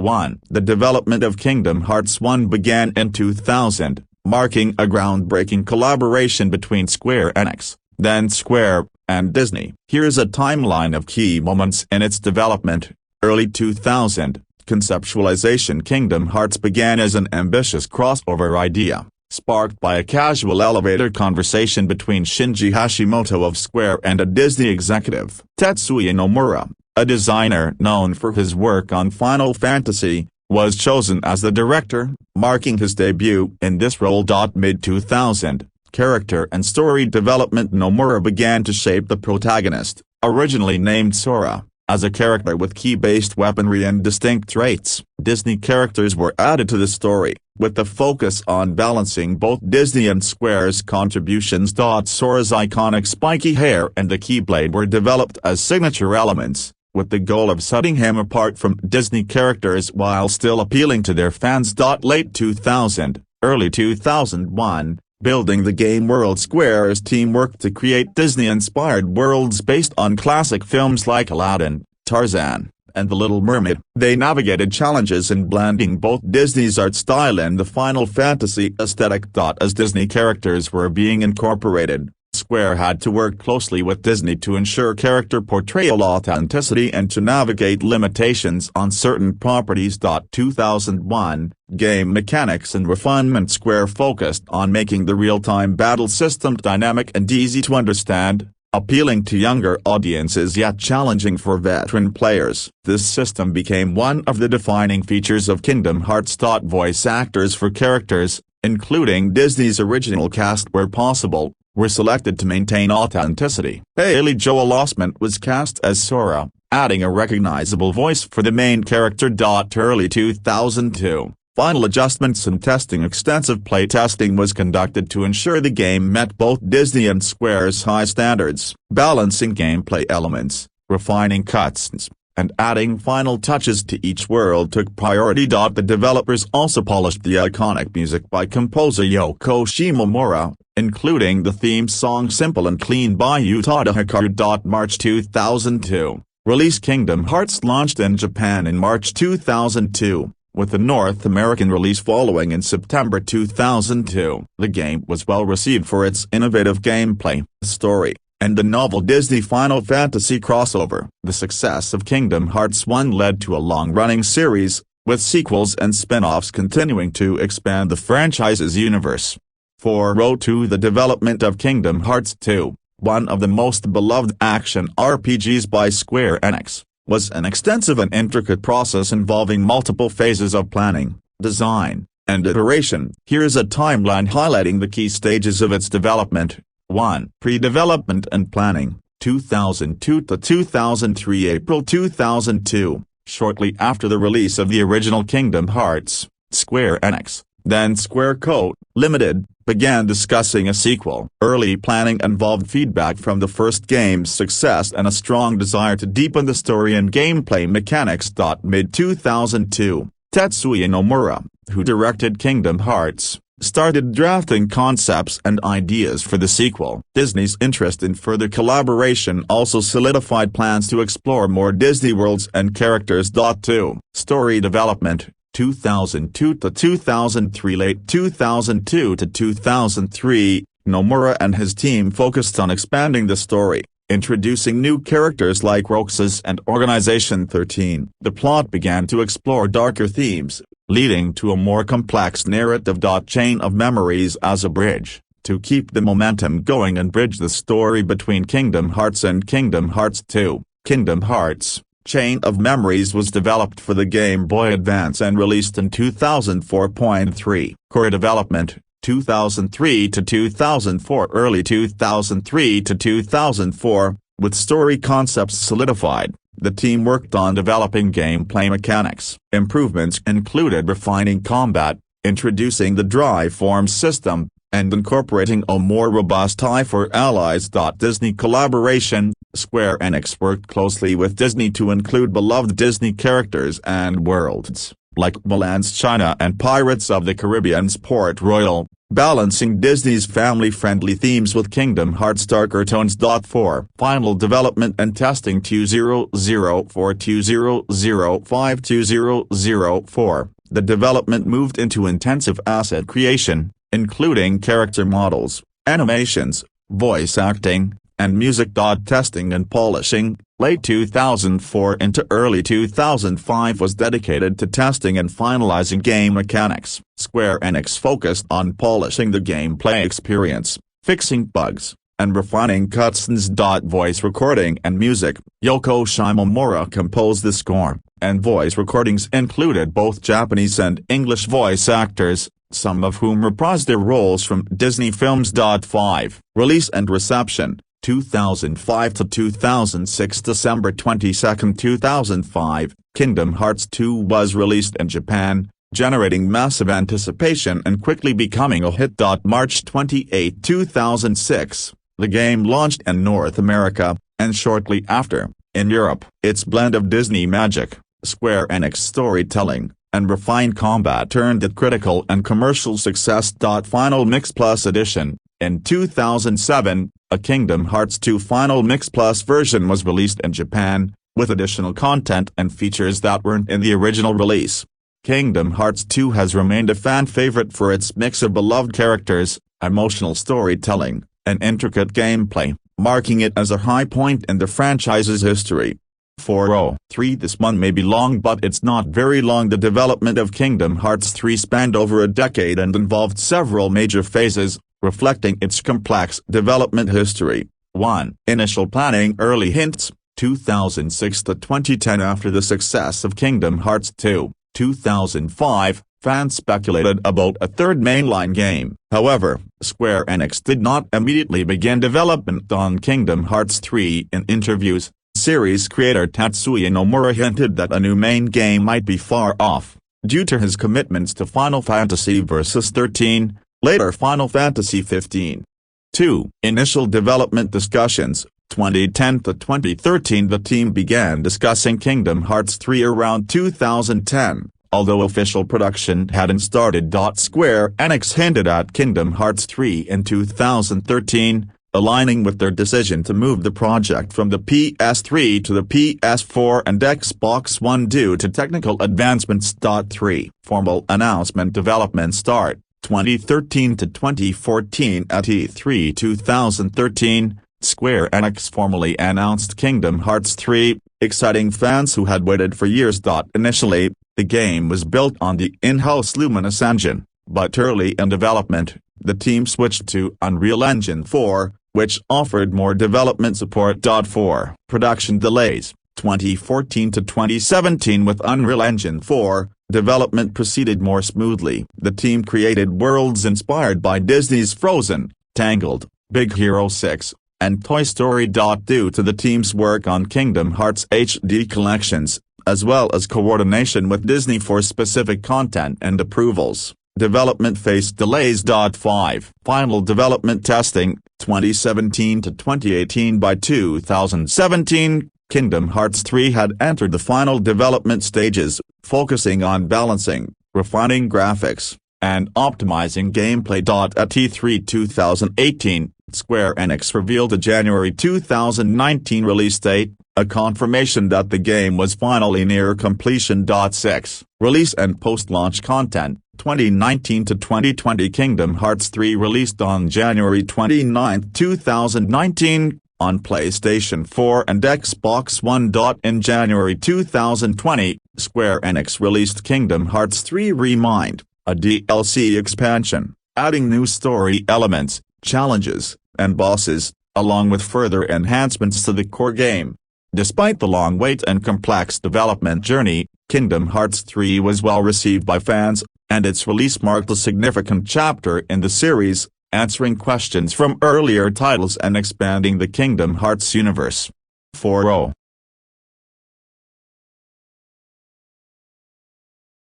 1. The development of Kingdom Hearts 1 began in 2000, marking a groundbreaking collaboration between Square Enix, then Square, and Disney. Here's a timeline of key moments in its development. Early 2000, conceptualization. Kingdom Hearts began as an ambitious crossover idea, sparked by a casual elevator conversation between Shinji Hashimoto of Square and a Disney executive. Tetsuya Nomura, a designer known for his work on Final Fantasy, was chosen as the director, marking his debut in this role. Mid-2000, character and story development. Nomura began to shape the protagonist, originally named Sora, as a character with ki-based weaponry and distinct traits. Disney characters were added to the story, with the focus on balancing both Disney and Square's contributions. Sora's iconic spiky hair and the Keyblade were developed as signature elements, with the goal of setting him apart from Disney characters while still appealing to their fans. Late 2000, early 2001, building the game world. Square's team worked to create Disney-inspired worlds based on classic films like Aladdin, Tarzan, and The Little Mermaid. They navigated challenges in blending both Disney's art style and the Final Fantasy aesthetic. As Disney characters were being incorporated, Square had to work closely with Disney to ensure character portrayal authenticity and to navigate limitations on certain properties. 2001, game mechanics and refinement. Square focused on making the real-time battle system dynamic and easy to understand, appealing to younger audiences yet challenging for veteran players. This system became one of the defining features of Kingdom Hearts. Voice actors for characters, including Disney's original cast where possible, were selected to maintain authenticity. Haley Joel Osment was cast as Sora, adding a recognizable voice for the main character. Early 2002, final adjustments and testing. Extensive playtesting was conducted to ensure the game met both Disney and Square's high standards, balancing gameplay elements, refining cutscenes, and adding final touches to each world took priority. The developers also polished the iconic music by composer Yoko Shimomura, including the theme song Simple and Clean by Utada Hikaru. March 2002, release. Kingdom Hearts launched in Japan in March 2002, with the North American release following in September 2002. The game was well received for its innovative gameplay, story, and the novel Disney Final Fantasy crossover. The success of Kingdom Hearts 1 led to a long-running series, with sequels and spin-offs continuing to expand the franchise's universe. 4. To the development of Kingdom Hearts 2, one of the most beloved action RPGs by Square Enix, was an extensive and intricate process involving multiple phases of planning, design, and iteration. Here's a timeline highlighting the key stages of its development. 1. Pre-development and planning, 2002 to 2003. April 2002, shortly after the release of the original Kingdom Hearts, Square Enix, then Square Co., Limited, began discussing a sequel. Early planning involved feedback from the first game's success and a strong desire to deepen the story and gameplay mechanics. Mid-2002, Tetsuya Nomura, who directed Kingdom Hearts, started drafting concepts and ideas for the sequel. Disney's interest in further collaboration also solidified plans to explore more Disney worlds and characters. 2. Story development, 2002 to 2003. Late 2002 to 2003, Nomura and his team focused on expanding the story, introducing new characters like Roxas and Organization 13. The plot began to explore darker themes, leading to a more complex narrative. Chain of Memories as a bridge, to keep the momentum going and bridge the story between Kingdom Hearts and Kingdom Hearts 2. Kingdom Hearts Chain of Memories was developed for the Game Boy Advance and released in 2004.3. Core development, 2003 to 2004. Early 2003 to 2004, with story concepts solidified, the team worked on developing gameplay mechanics. Improvements included refining combat, introducing the Drive Form system, and incorporating a more robust Eye for Allies. Disney collaboration, Square Enix worked closely with Disney to include beloved Disney characters and worlds, like Mulan's China and Pirates of the Caribbean's Port Royal, balancing Disney's family-friendly themes with Kingdom Hearts' darker tones. 4. Final development and testing 2004-2005-2004. The development moved into intensive asset creation, including character models, animations, voice acting, and music. Testing and polishing, late 2004 into early 2005 was dedicated to testing and finalizing game mechanics. Square Enix focused on polishing the gameplay experience, fixing bugs, and refining cutscenes. Voice recording and music, Yoko Shimomura composed the score, and voice recordings included both Japanese and English voice actors, some of whom reprised their roles from Disney films. 5. Release and reception, 2005 to 2006. December 22, 2005, Kingdom Hearts 2 was released in Japan, generating massive anticipation and quickly becoming a hit. March 28, 2006, the game launched in North America, and shortly after, in Europe. Its blend of Disney magic, Square Enix storytelling, and refined combat earned it critical and commercial success. Final Mix Plus Edition, in 2007, a Kingdom Hearts 2 Final Mix Plus version was released in Japan, with additional content and features that weren't in the original release. Kingdom Hearts 2 has remained a fan favorite for its mix of beloved characters, emotional storytelling, and intricate gameplay, marking it as a high point in the franchise's history. 403 This one may be long, but it's not very long. The development of Kingdom Hearts 3 spanned over a decade and involved several major phases, reflecting its complex development history. 1. Initial planning. Early hints, 2006 to 2010. After the success of Kingdom Hearts 2, 2005, fans speculated about a third mainline game. However, Square Enix did not immediately begin development on Kingdom Hearts 3. In interviews, series creator Tatsuya Nomura hinted that a new main game might be far off, due to his commitments to Final Fantasy Versus 13, later Final Fantasy 15. 2. Initial development discussions, 2010 to 2013. The team began discussing Kingdom Hearts 3 around 2010, although official production hadn't started. Square Enix hinted at Kingdom Hearts 3 in 2013, aligning with their decision to move the project from the PS3 to the PS4 and Xbox One due to technical advancements. 3. Formal announcement. Development start, 2013 to 2014. At E3 2013, Square Enix formally announced Kingdom Hearts 3, exciting fans who had waited for years. Initially, the game was built on the in-house Luminous engine, but early in development, the team switched to Unreal Engine 4, which offered more development support. 4. Production delays, 2014 to 2017. With Unreal Engine 4, development proceeded more smoothly. The team created worlds inspired by Disney's Frozen, Tangled, Big Hero 6, and Toy Story. Due to the team's work on Kingdom Hearts HD collections, as well as coordination with Disney for specific content and approvals, development faced delays. 5. Final development testing, 2017 to 2018. By 2017, Kingdom Hearts 3 had entered the final development stages, focusing on balancing, refining graphics, and optimizing gameplay. At E3 2018, Square Enix revealed a January 2019 release date, a confirmation that the game was finally near completion. 6. Release and post-launch content, 2019 to 2020. Kingdom Hearts 3 released on January 29, 2019, on PlayStation 4 and Xbox One. In January 2020, Square Enix released Kingdom Hearts 3 Remind, a DLC expansion, adding new story elements, challenges, and bosses, along with further enhancements to the core game. Despite the long wait and complex development journey, Kingdom Hearts 3 was well received by fans, and its release marked a significant chapter in the series, answering questions from earlier titles and expanding the Kingdom Hearts universe. 4.